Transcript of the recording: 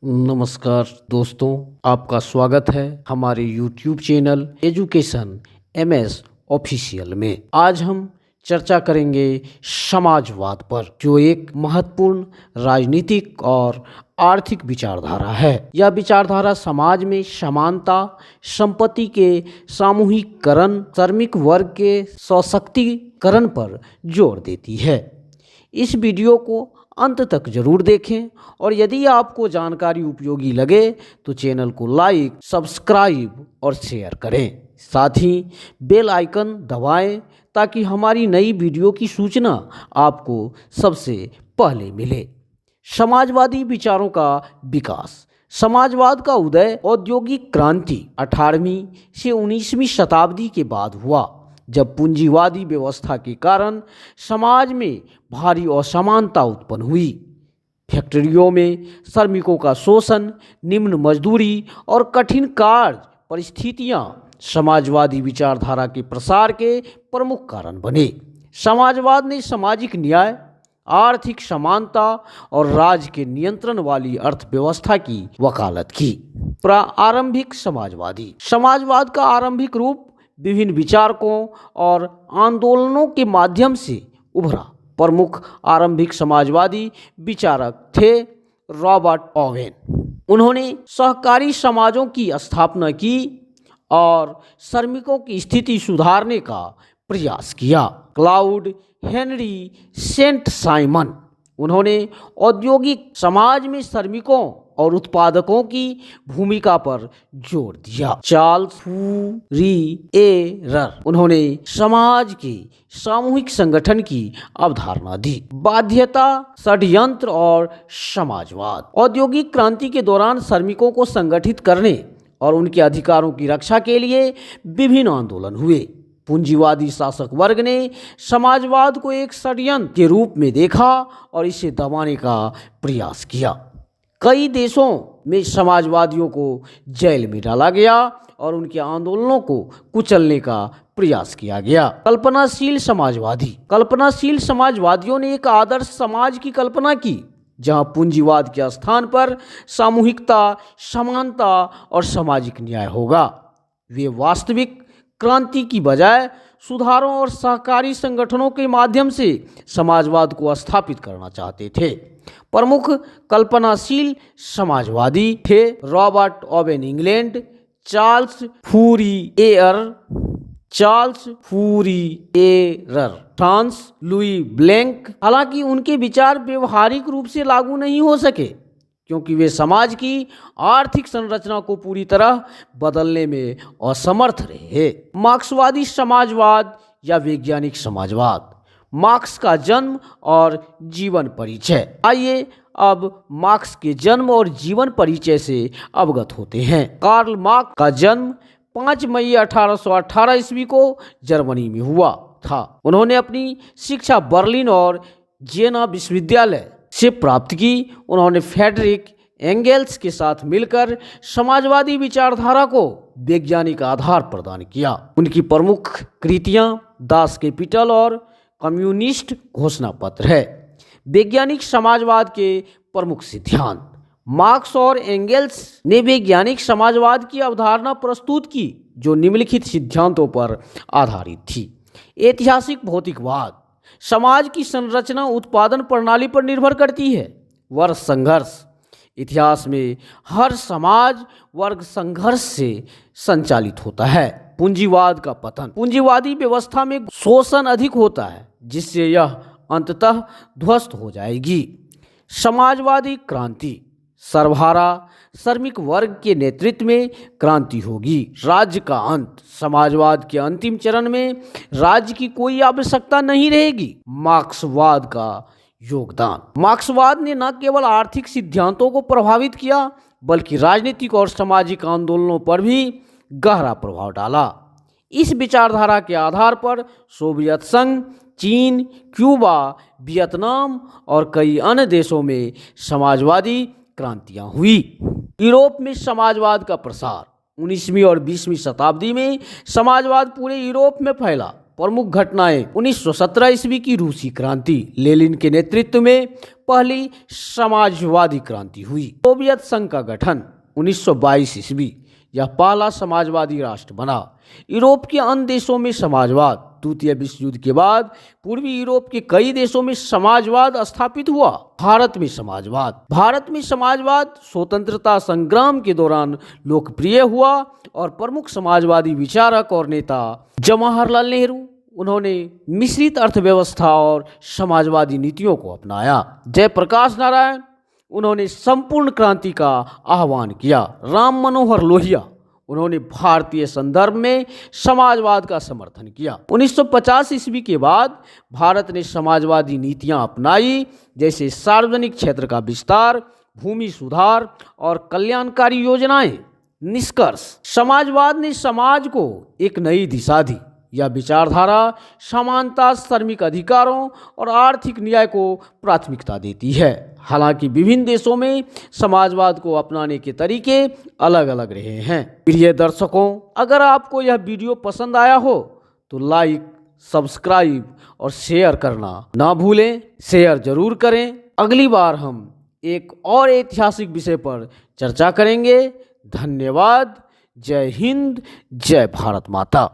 नमस्कार दोस्तों, आपका स्वागत है हमारे YouTube channel education MS official में। आज हम चर्चा करेंगे समाजवाद पर, जो एक महत्वपूर्ण राजनीतिक और आर्थिक विचारधारा है। यह विचारधारा समाज में समानता, संपत्ति के सामूहिककरण, श्रमिक वर्ग के सशक्तिकरण पर जोर देती है। इस वीडियो को अंत तक जरूर देखें और यदि आपको जानकारी उपयोगी लगे तो चैनल को लाइक, सब्सक्राइब और शेयर करें। साथ ही बेल आइकन दबाएं ताकि हमारी नई वीडियो की सूचना आपको सबसे पहले मिले। समाजवादी विचारों का विकास। समाजवाद का उदय औद्योगिक क्रांति 18वीं से 19वीं शताब्दी के बाद हुआ, जब पूंजीवादी व्यवस्था के कारण समाज में भारी असमानता उत्पन्न हुई। फैक्ट्रियों में श्रमिकों का शोषण, निम्न मजदूरी और कठिन कार्य परिस्थितियां समाजवादी विचारधारा के प्रसार के प्रमुख कारण बने। समाजवाद ने सामाजिक न्याय, आर्थिक समानता और राज्य के नियंत्रण वाली अर्थव्यवस्था की वकालत की। प्रारंभिक समाजवाद का आरंभिक रूप विभिन्न विचारकों और आंदोलनों के माध्यम से उभरा। प्रमुख आरंभिक समाजवादी विचारक थे रॉबर्ट ओवेन। उन्होंने सहकारी समाजों की स्थापना की और श्रमिकों की स्थिति सुधारने का प्रयास किया। Claude Henri Saint Simon. उन्होंने औद्योगिक समाज में श्रमिकों और उत्पादकों की भूमिका पर जोर दिया। Charles Fourier. उन्होंने समाज के सामूहिक संगठन की अवधारणा दी। बाध्यता, षड्यंत्र और समाजवाद। औद्योगिक क्रांति के दौरान श्रमिकों को संगठित करने और उनके अधिकारों की रक्षा के लिए विभिन्न आंदोलन हुए। पूंजीवादी शासक वर्ग ने समाजवाद को एक षड्यंत्र के रूप में देखा और इसे दबाने का प्रयास किया। कई देशों में समाजवादियों को जेल में डाला गया और उनके आंदोलनों को कुचलने का प्रयास किया गया। कल्पनाशील समाजवादियों ने एक आदर्श समाज की कल्पना की, जहां पूंजीवाद के स्थान पर सामूहिकता, समानता और सामाजिक न्याय होगा। वे वास्तविक क्रांति की बजाय सुधारों और सहकारी संगठनों के माध्यम से समाजवाद को स्थापित करना चाहते थे। प्रमुख कल्पनाशील समाजवादी थे Robert Owen England, Charles Fourier France, Louis Blanc. हालांकि उनके विचार व्यवहारिक रूप से लागू नहीं हो सके, क्योंकि वे समाज की आर्थिक संरचना को पूरी तरह बदलने में असमर्थ रहे। मार्क्सवादी समाजवाद या वैज्ञानिक समाजवाद। मार्क्स का जन्म और जीवन परिचय। आइए अब मार्क्स के जन्म और जीवन परिचय से अवगत होते हैं। कार्ल मार्क्स का जन्म 5 मई 1818 ईस्वी को जर्मनी में हुआ था। उन्होंने अपनी शिक्षा बर्लिन और जेना विश्वविद्यालय से प्राप्त की। उन्होंने फ्रेडरिक एंगेल्स के साथ मिलकर समाजवादी विचारधारा को वैज्ञानिक आधार प्रदान किया। उनकी प्रमुख कृतियां दास कैपिटल और कम्युनिस्ट घोषणा पत्र है। वैज्ञानिक समाजवाद के प्रमुख सिद्धांत। मार्क्स और एंगेल्स ने वैज्ञानिक समाजवाद की अवधारणा प्रस्तुत की, जो निम्नलिखित सिद्धांतों पर आधारित थी। ऐतिहासिक भौतिकवाद। समाज की संरचना उत्पादन प्रणाली पर निर्भर करती है। वर्ग संघर्ष। इतिहास में हर समाज वर्ग संघर्ष से संचालित होता है। पूंजीवाद का पतन। पूंजीवादी व्यवस्था में शोषण अधिक होता है, जिससे यह अंततः ध्वस्त हो जाएगी। समाजवादी क्रांति। सर्वहारा श्रमिक वर्ग के नेतृत्व में क्रांति होगी। राज्य का अंत। समाजवाद के अंतिम चरण में राज्य की कोई आवश्यकता नहीं रहेगी। मार्क्सवाद का योगदान। मार्क्सवाद ने न केवल आर्थिक सिद्धांतों को प्रभावित किया, बल्कि राजनीतिक और सामाजिक आंदोलनों पर भी गहरा प्रभाव डाला। इस विचारधारा के आधार पर सोवियत संघ, चीन, क्यूबा, वियतनाम और कई अन्य देशों में समाजवादी क्रांतियां हुई। यूरोप में समाजवाद का प्रसार। 19वीं और 20वीं शताब्दी में समाजवाद पूरे यूरोप में फैला। प्रमुख घटनाएं 1917 ईस्वी की रूसी क्रांति, लेनिन के नेतृत्व में पहली समाजवादी क्रांति हुई। सोवियत संघ का गठन 1922 ईस्वी, यह पहला समाजवादी राष्ट्र बना। यूरोप के अन्य देशों में समाजवाद, द्वितीय विश्व युद्ध के बाद पूर्वी यूरोप के कई देशों में समाजवाद स्थापित हुआ। भारत में समाजवाद स्वतंत्रता संग्राम के दौरान लोकप्रिय हुआ और प्रमुख समाजवादी विचारक और नेता जवाहरलाल नेहरू, उन्होंने मिश्रित अर्थव्यवस्था और समाजवादी नीतियों को अपनाया। जयप्रकाश नारायण, उन्होंने संपूर्ण क्रांति का आह्वान किया। राम मनोहर लोहिया, उन्होंने भारतीय संदर्भ में समाजवाद का समर्थन किया। 1950 ईस्वी के बाद भारत ने समाजवादी नीतियां अपनाई, जैसे सार्वजनिक क्षेत्र का विस्तार, भूमि सुधार और कल्याणकारी योजनाएं। निष्कर्ष, समाजवाद ने समाज को एक नई दिशा दी। यह विचारधारा समानता, श्रमिक अधिकारों और आर्थिक न्याय को प्राथमिकता देती है। हालांकि विभिन्न देशों में समाजवाद को अपनाने के तरीके अलग अलग रहे हैं। प्रिय दर्शकों, अगर आपको यह वीडियो पसंद आया हो तो लाइक, सब्सक्राइब और शेयर करना ना भूलें। शेयर जरूर करें। अगली बार हम एक और ऐतिहासिक विषय पर चर्चा करेंगे। धन्यवाद। जय हिंद, जय भारत माता।